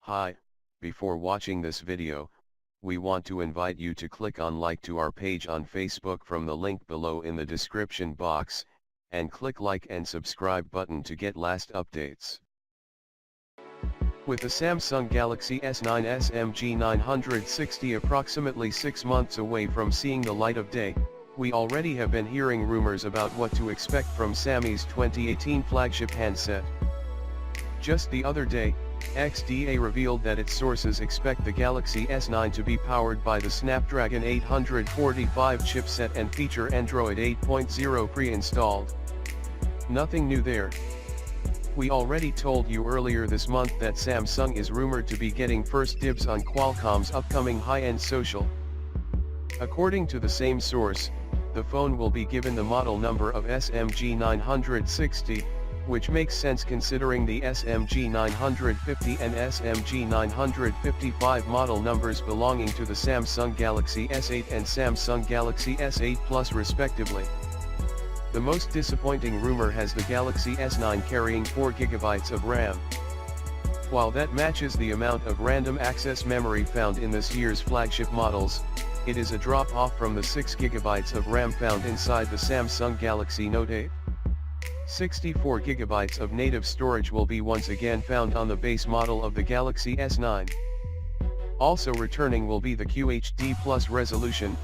Hi, before watching this video, we want to invite you to click on like to our page on Facebook from the link below in the description box, and click like and subscribe button to get last updates. With the Samsung Galaxy S9 SMG 960 approximately 6 months away from seeing the light of day, we already have been hearing rumors about what to expect from Xiaomi's 2018 flagship handset. Just the other day, XDA revealed that its sources expect the Galaxy S9 to be powered by the Snapdragon 845 chipset and feature Android 8.0 pre-installed. Nothing new there. We already told you earlier this month that Samsung is rumored to be getting first dibs on Qualcomm's upcoming high-end social. According to the same source, the phone will be given the model number of SMG 960, which makes sense considering the SMG 950 and SMG 955 model numbers belonging to the Samsung Galaxy S8 and Samsung Galaxy S8 Plus respectively. The most disappointing rumor has the Galaxy S9 carrying 4GB of RAM. While that matches the amount of random access memory found in this year's flagship models, it is a drop-off from the 6GB of RAM found inside the Samsung Galaxy Note 8. 64GB of native storage will be once again found on the base model of the Galaxy S9. Also returning will be the QHD Plus resolution,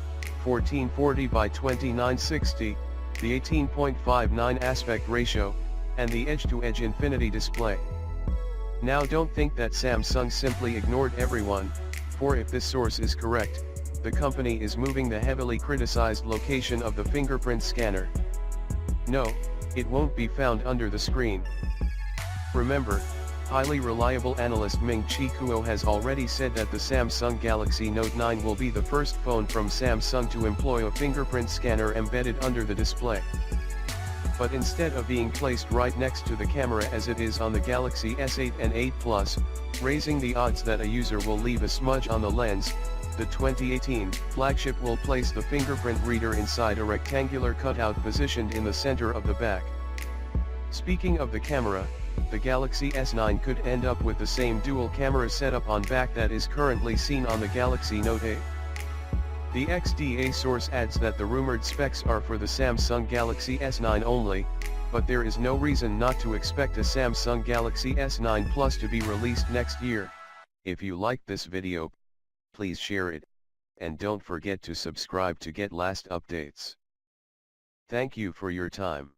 1440 by 2960, the 18.59 aspect ratio, and the edge-to-edge infinity display. Now don't think that Samsung simply ignored everyone, for if this source is correct, the company is moving the heavily criticized location of the fingerprint scanner. No, it won't be found under the screen. Remember, highly reliable analyst Ming-Chi Kuo has already said that the Samsung Galaxy Note 9 will be the first phone from Samsung to employ a fingerprint scanner embedded under the display. But instead of being placed right next to the camera as it is on the Galaxy S8 and 8 Plus, raising the odds that a user will leave a smudge on the lens, the 2018 flagship will place the fingerprint reader inside a rectangular cutout positioned in the center of the back. Speaking of the camera, the Galaxy S9 could end up with the same dual camera setup on back that is currently seen on the Galaxy Note 8. The XDA source adds that the rumored specs are for the Samsung Galaxy S9 only, but there is no reason not to expect a Samsung Galaxy S9 Plus to be released next year. If you liked this video, please share it, and don't forget to subscribe to get last updates. Thank you for your time.